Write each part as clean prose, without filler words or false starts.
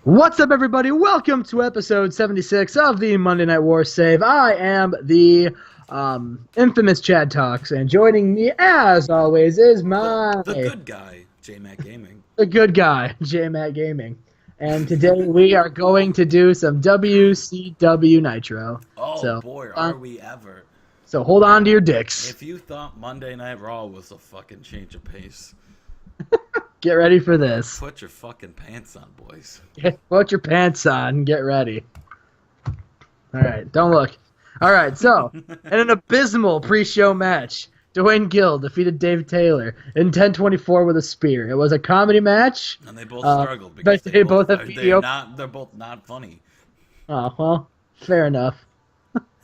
What's up, everybody? Welcome to episode 76 of the Monday Night War Save. I am the infamous Chad Talks, and joining me, as always, is The good guy, J-Mac Gaming. the good guy, J-Mac Gaming. And today we are going to do some WCW Nitro. Oh boy, are we ever. So hold on to your dicks. If you thought Monday Night Raw was a fucking change of pace, Get ready for this. put your fucking pants on, boys. Put your pants on. Get ready. All right, don't look. All right, so in an abysmal pre-show match, Dwayne Gill defeated Dave Taylor in 10:24 with a spear. It was a comedy match. And they both struggled but because they both have video. they're both not funny. Oh, well, fair enough.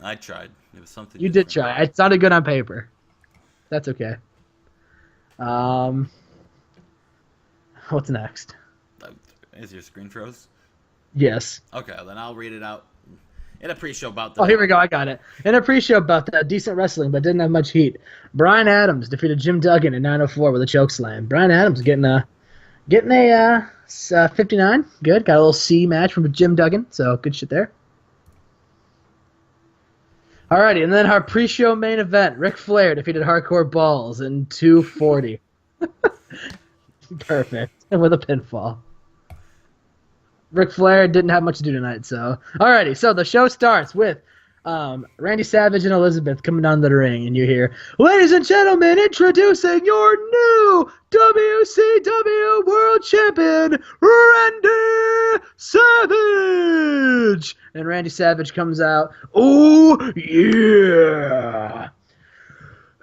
I tried. It was something You did different. try. It sounded good on paper. That's okay. What's next? Is your screen froze? Yes. Okay, then I'll read it out in a pre-show about the... Oh, here we go. I got it. In a pre-show about that, decent wrestling, but didn't have much heat. Brian Adams defeated Jim Duggan in 9:04 with a choke slam. Brian Adams getting a 59. Good. Got a little C match from Jim Duggan, so good shit there. Alrighty, and then our pre-show main event, Ric Flair defeated Hardcore Balls in 2:40. Perfect. And with a pinfall. Ric Flair didn't have much to do tonight, so. Alrighty, so the show starts with Randy Savage and Elizabeth coming down to the ring, and you hear, "Ladies and gentlemen, introducing your new WCW World Champion, Randy Savage!" And Randy Savage comes out, "Oh, yeah!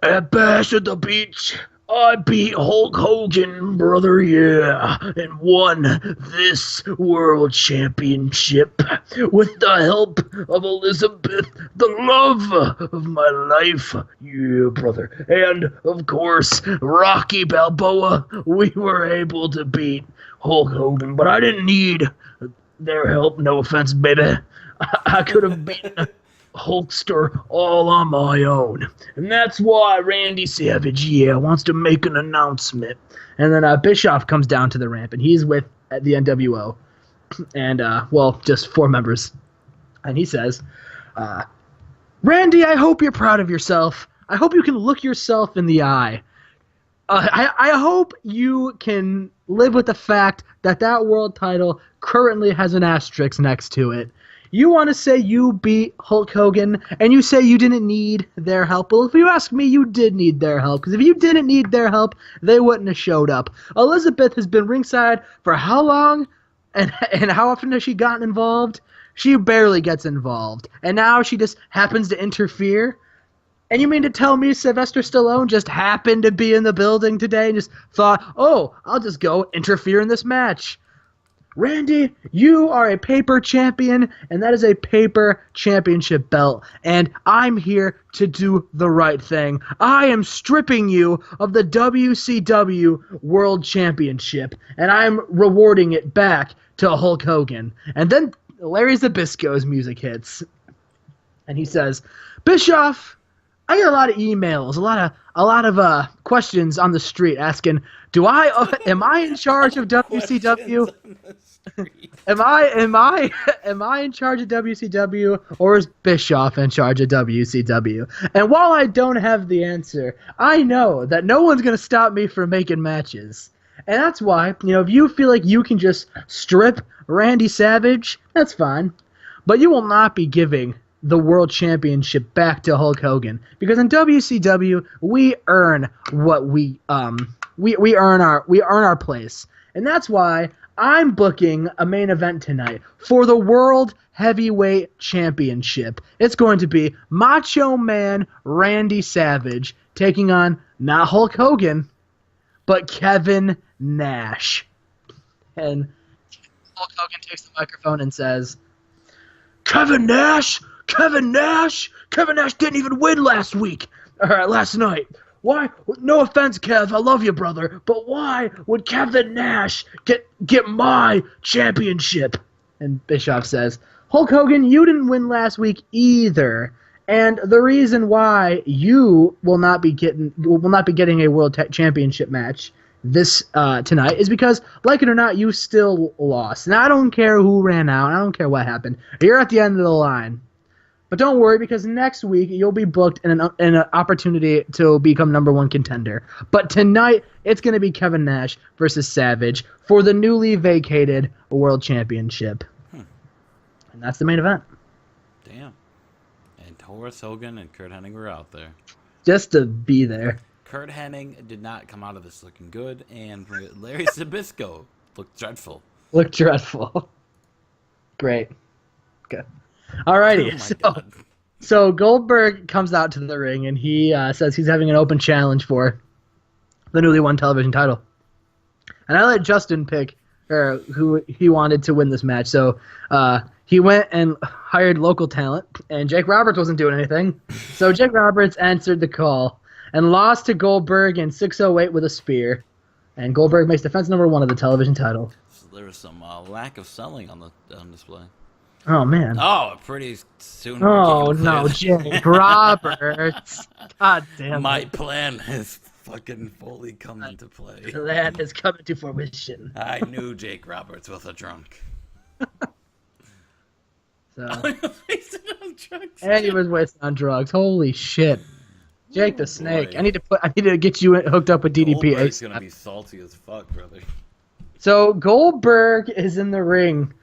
At Bash at the Beach, I beat Hulk Hogan, brother, yeah, and won this world championship with the help of Elizabeth, the love of my life, yeah, brother. And, of course, Rocky Balboa, we were able to beat Hulk Hogan, but I didn't need their help, no offense, baby. I could have beaten Hulkster all on my own. And that's why Randy Savage, wants to make an announcement." And then Bischoff comes down to the ramp, and he's with the NWO. And, just 4 members. And he says, "Randy, I hope you're proud of yourself. I hope you can look yourself in the eye. I hope you can live with the fact that that world title currently has an asterisk next to it. You want to say you beat Hulk Hogan, and you say you didn't need their help. Well, if you ask me, you did need their help, because if you didn't need their help, they wouldn't have showed up. Elizabeth has been ringside for how long, and how often has she gotten involved? She barely gets involved, and now she just happens to interfere. And you mean to tell me Sylvester Stallone just happened to be in the building today and just thought, oh, I'll just go interfere in this match? Randy, you are a paper champion, and that is a paper championship belt, and I'm here to do the right thing. I am stripping you of the WCW World Championship, and I'm rewarding it back to Hulk Hogan." And then Larry Zbyszko's music hits, and he says, "Bischoff, I get a lot of emails, a lot of questions on the street asking, am I in charge of WCW? Am I in charge of WCW, or is Bischoff in charge of WCW? And while I don't have the answer, I know that no one's going to stop me from making matches. And that's why, if you feel like you can just strip Randy Savage, that's fine. But you will not be giving the World Championship back to Hulk Hogan, because in WCW we earn what we earn our place, and that's why I'm booking a main event tonight for the World Heavyweight Championship. It's going to be Macho Man Randy Savage taking on not Hulk Hogan, but Kevin Nash. And Hulk Hogan takes the microphone and says, Kevin Nash didn't even win last night. Why? No offense, Kev, I love you, brother, but why would Kevin Nash get my championship? And Bischoff says, Hulk Hogan, you didn't win last week either. And the reason why you will not be getting a world championship match this tonight is because, like it or not, you still lost. And I don't care who ran out. I don't care what happened. You're at the end of the line. But don't worry, because next week you'll be booked in an opportunity to become number one contender. But tonight, it's going to be Kevin Nash versus Savage for the newly vacated World Championship. And that's the main event. Damn. And Horace Hogan and Kurt Hennig were out there. Just to be there. Kurt Hennig did not come out of this looking good, and Larry Zbyszko looked dreadful. Looked dreadful. Great. Good. Alrighty. Oh so Goldberg comes out to the ring, and he says he's having an open challenge for the newly won television title. And I let Justin pick who he wanted to win this match. So he went and hired local talent, and Jake Roberts wasn't doing anything. So Jake Roberts answered the call and lost to Goldberg in 6:08 with a spear. And Goldberg makes defense number 1 of the television title. So there was some lack of selling on display. Oh, man. Oh, pretty soon. Oh, no, Jake Roberts. God damn it. My plan has fucking fully come into play. The land has come into fruition. I knew Jake Roberts was a drunk. So, drugs. and he was wasted on drugs. Holy shit. Jake the Snake. Boy. I need to get you hooked up with DDP. Goldberg's gonna be salty as fuck, brother. So Goldberg is in the ring,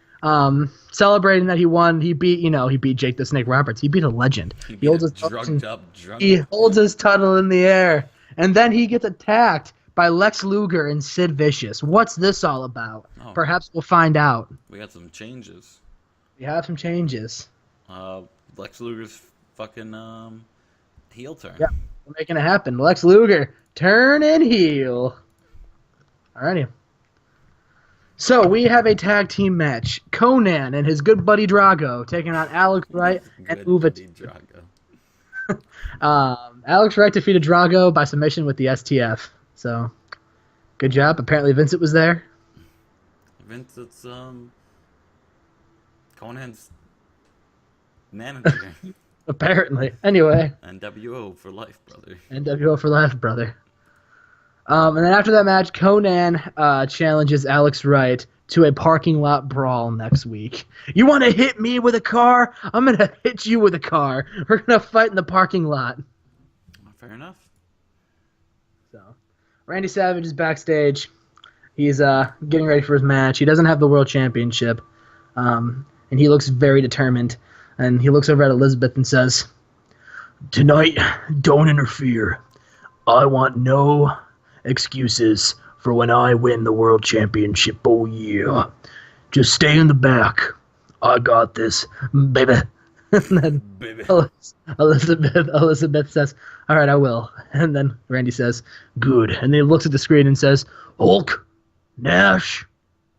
celebrating that he won. He beat Jake the Snake Roberts. He beat a legend. He holds his drugged up drunk. He holds his title in the air, and then he gets attacked by Lex Luger and Sid Vicious. What's this all about? Oh. Perhaps we'll find out. We got some changes. We have some changes. Lex Luger's fucking heel turn. Yeah, we're making it happen. Lex Luger turning heel. Alrighty. So we have a tag team match. Conan and his good buddy Drago taking on Alex Wright and Uva. Alex Wright defeated Drago by submission with the STF. So, good job. Apparently Vincent was there. Vincent's Conan's manager. Apparently. Anyway. NWO for life, brother. NWO for life, brother. And then after that match, Conan challenges Alex Wright to a parking lot brawl next week. You want to hit me with a car? I'm going to hit you with a car. We're going to fight in the parking lot. Fair enough. So, Randy Savage is backstage. He's getting ready for his match. He doesn't have the World Championship. And he looks very determined. And he looks over at Elizabeth and says, "Tonight, don't interfere. I want no excuses for when I win the World Championship. Oh, yeah. Just stay in the back. I got this, baby." And then Baby. Elizabeth says, "All right, I will." And then Randy says, "Good." And then he looks at the screen and says, "Hulk, Nash,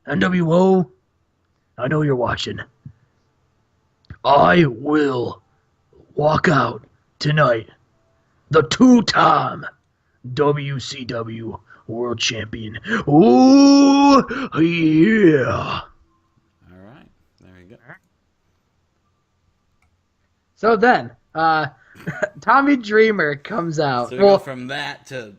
NWO, I know you're watching. I will walk out tonight the 2-time WCW World Champion. Ooh, yeah." All right. There you go. So then, Tommy Dreamer comes out. So we go from that to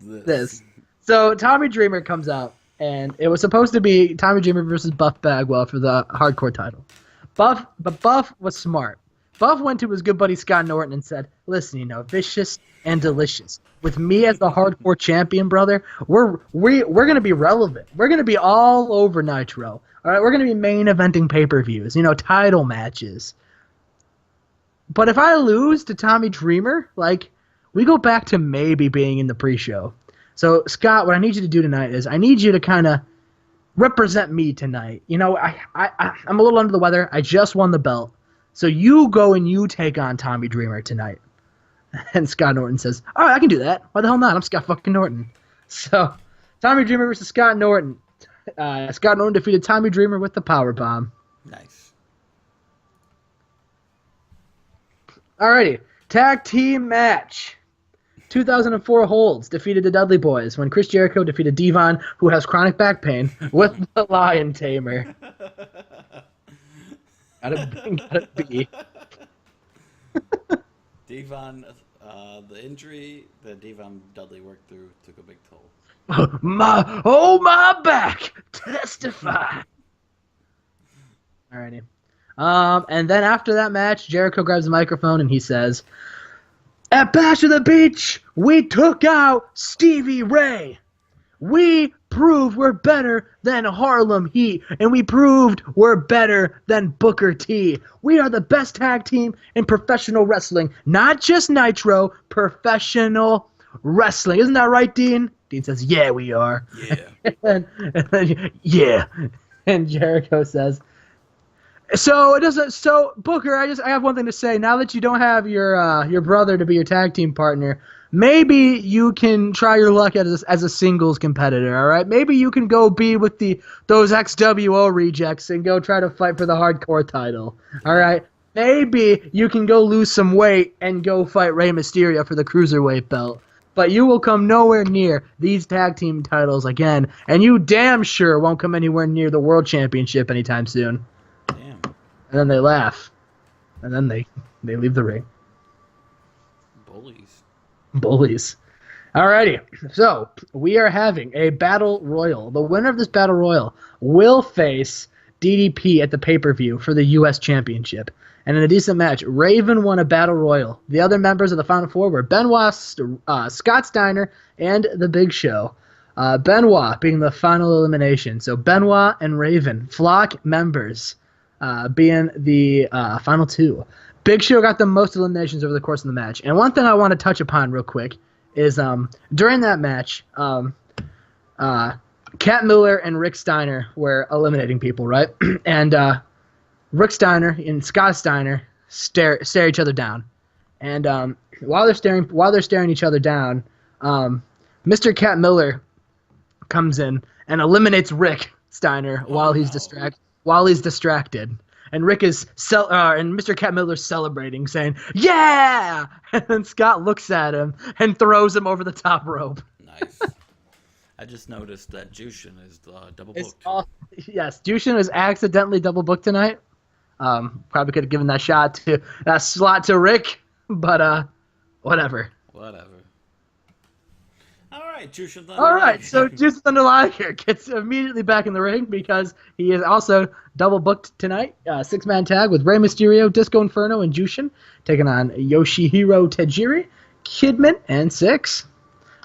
this. So Tommy Dreamer comes out, and it was supposed to be Tommy Dreamer versus Buff Bagwell for the hardcore title. But Buff was smart. Buff went to his good buddy Scott Norton and said, "Listen, vicious and delicious. With me as the hardcore champion, brother, we're gonna be relevant. We're gonna be all over Nitro. All right, we're gonna be main eventing pay-per-views, title matches. But if I lose to Tommy Dreamer, we go back to maybe being in the pre-show. So Scott, what I need you to do tonight is I need you to kind of represent me tonight. I'm a little under the weather. I just won the belt. So you go and you take on Tommy Dreamer tonight." And Scott Norton says, "All right, I can do that. Why the hell not? I'm Scott fucking Norton." So Tommy Dreamer versus Scott Norton. Scott Norton defeated Tommy Dreamer with the powerbomb. Nice. Alrighty, tag team match. 2004 Holds defeated the Dudley Boys when Chris Jericho defeated Devon, who has chronic back pain, with the Lion Tamer. Gotta be. Devon, the injury that Devon Dudley worked through took a big toll. my back, testify. Alrighty. And then after that match, Jericho grabs the microphone and he says, "At Bash of the Beach, we took out Stevie Ray. We proved we're better than Harlem Heat, and we proved we're better than Booker T. We are the best tag team in professional wrestling, not just Nitro, professional wrestling. Isn't that right, Dean?" Dean says, "Yeah, we are." Yeah. and then, yeah. And Jericho says, So it doesn't. So Booker, I have one thing to say. Now that you don't have your brother to be your tag team partner, maybe you can try your luck as a singles competitor. All right, maybe you can go be with those XWO rejects and go try to fight for the hardcore title. All right, maybe you can go lose some weight and go fight Rey Mysterio for the cruiserweight belt. But you will come nowhere near these tag team titles again, and you damn sure won't come anywhere near the world championship anytime soon. Damn. And then they laugh. And then they leave the ring. Bullies. Alrighty. So, we are having a battle royal. The winner of this battle royal will face DDP at the pay-per-view for the U.S. Championship. And in a decent match, Raven won a battle royal. The other members of the Final Four were Benoit, Scott Steiner, and The Big Show. Benoit being the final elimination. So Benoit and Raven, Flock members, being the final two. Big Show got the most eliminations over the course of the match. And one thing I want to touch upon real quick is during that match, Cat Miller and Rick Steiner were eliminating people, right? And Rick Steiner and Scott Steiner stare each other down. And while they're staring each other down, Mr. Cat Miller comes in and eliminates Rick Steiner while he's distracted. And Rick and Mr. Cat Miller's celebrating, saying, "Yeah!" And then Scott looks at him and throws him over the top rope. Nice. I just noticed that Jushin is double booked. Yes, Jushin is accidentally double booked tonight. Probably could have given that slot to Rick, but whatever. All right, Jushin Thunder. All right, so Jushin Thunder Liger gets immediately back in the ring because he is also double booked tonight. 6-man tag with Rey Mysterio, Disco Inferno, and Jushin taking on Yoshihiro Tajiri, Kidman, and Six.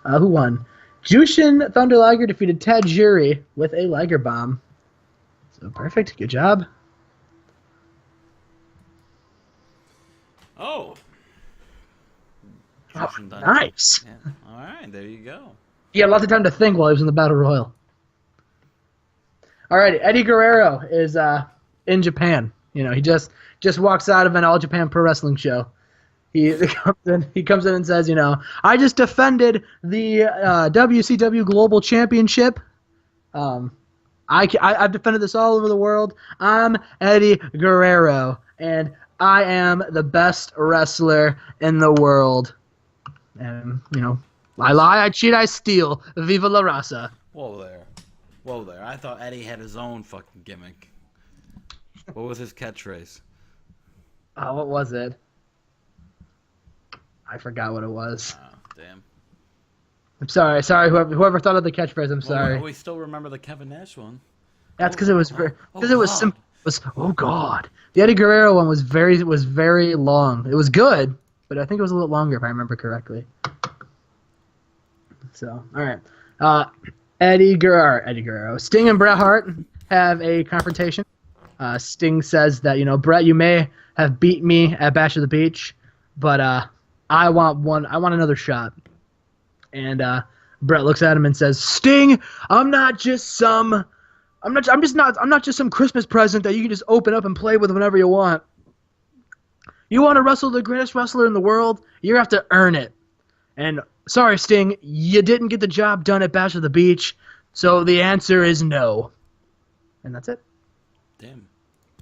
Who won? Jushin Thunder Liger defeated Tajiri with a Liger Bomb. So perfect. Good job. Oh. Nice. Yeah. All right, there you go. He had lots of time to think while he was in the Battle Royal. All right, Eddie Guerrero is in Japan. You know, he just walks out of an All Japan Pro Wrestling show. He comes in and says, you know, "I just defended the WCW Global Championship. I've defended this all over the world. I'm Eddie Guerrero, and I am the best wrestler in the world. And, you know, I lie, I cheat, I steal. Viva la raza." Whoa there. I thought Eddie had his own fucking gimmick. What was his catchphrase? Oh, what was it? I forgot what it was. Oh, damn. I'm sorry. Whoever thought of the catchphrase, I'm sorry. We still remember the Kevin Nash one. That's because it was simple. Oh God. The Eddie Guerrero one was very long. It was good, but I think it was a little longer if I remember correctly. So, all right. Eddie Guerrero. Sting and Bret Hart have a confrontation. Sting says that, you know, "Bret, you may have beat me at Bash of the Beach, but I want another shot." And Bret looks at him and says, "Sting, I'm not just some Christmas present that you can just open up and play with whenever you want. You want to wrestle the greatest wrestler in the world? You have to earn it. And sorry, Sting, you didn't get the job done at Bash of the Beach, so the answer is no." And that's it. Damn.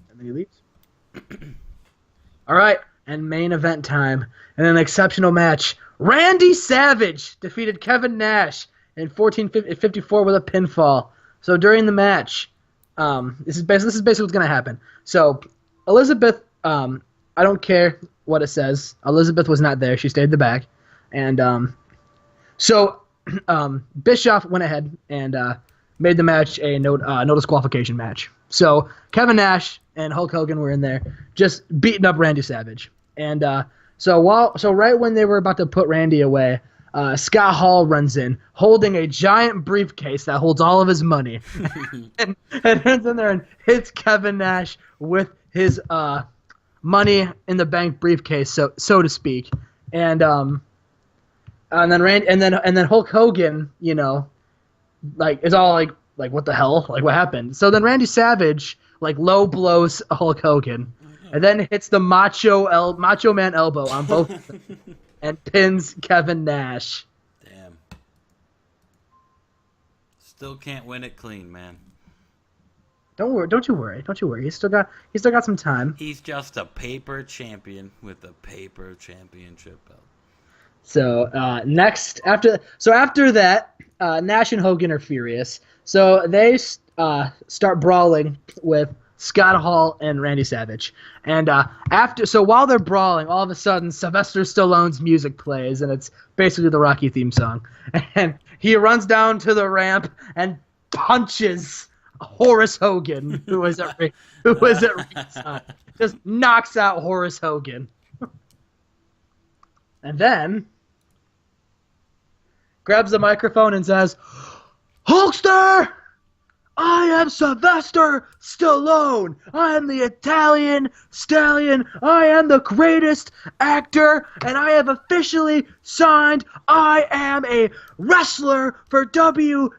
And then he leaves. All right, and main event time. In an exceptional match, Randy Savage defeated Kevin Nash in 14:54 with a pinfall. So during the match, this is basically what's going to happen. So Elizabeth, I don't care what it says. Elizabeth was not there. She stayed in the back. And so Bischoff went ahead and made the match a no disqualification match. So Kevin Nash and Hulk Hogan were in there, just beating up Randy Savage. And so right when they were about to put Randy away, Scott Hall runs in, holding a giant briefcase that holds all of his money, and runs in there and hits Kevin Nash with his money in the bank briefcase, so to speak. And then Hulk Hogan, is all like what the hell? Like what happened? So then Randy Savage low blows Hulk Hogan, and then hits the Macho Man elbow on both of them, and pins Kevin Nash. Damn. Still can't win it clean, man. Don't you worry. He's still got some time. He's just a paper champion with a paper championship belt. So after that, Nash and Hogan are furious. So they start brawling with Scott Hall and Randy Savage. And while they're brawling, all of a sudden Sylvester Stallone's music plays, and it's basically the Rocky theme song. And he runs down to the ramp and punches Horace Hogan, who was at ringside. Just knocks out Horace Hogan. And then grabs the microphone and says, "Hulkster, I am Sylvester Stallone. I am the Italian stallion. I am the greatest actor, and I have officially signed. I am a wrestler for WCW.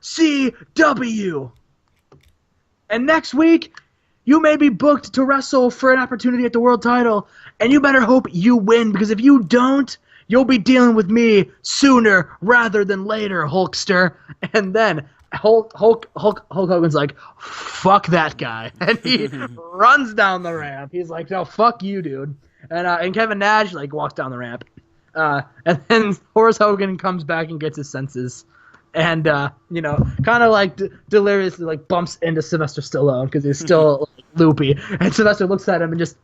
And next week, you may be booked to wrestle for an opportunity at the world title, and you better hope you win, because if you don't, you'll be dealing with me sooner rather than later, Hulkster." And then Hulk Hogan's like, "Fuck that guy," and he runs down the ramp. He's like, "No, fuck you, dude." And Kevin Nash walks down the ramp, and then Horace Hogan comes back and gets his senses, and kind of deliriously bumps into Sylvester Stallone because he's still loopy, and Sylvester looks at him and just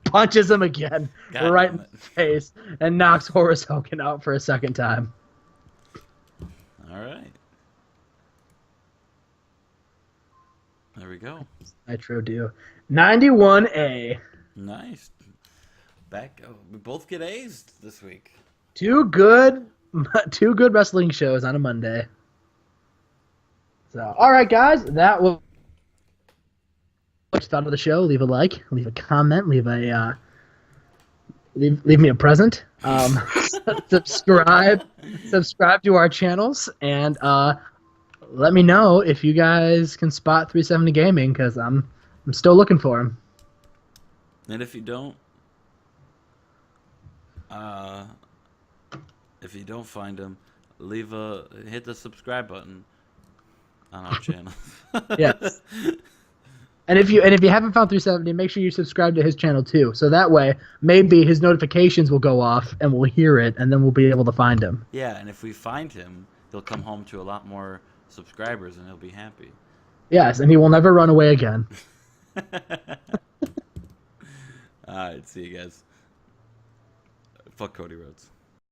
punches him again right in the face and knocks Horace Hogan out for a second time. All right. There we go. Nitro do 91A. Nice. We both get A's this week. Two good wrestling shows on a Monday. So, all right, guys, that was what you thought of the show. Leave a like, leave a comment, leave me a present. Subscribe to our channels, and let me know if you guys can spot 370 Gaming, because I'm still looking for him. And if you don't find him, hit the subscribe button on our channel. Yes. And if you haven't found 370, make sure you subscribe to his channel too. So that way, maybe his notifications will go off and we'll hear it, and then we'll be able to find him. Yeah, and if we find him, he'll come home to a lot more subscribers, and he'll be happy. Yes, and he will never run away again. Alright, see you guys. Fuck Cody Rhodes.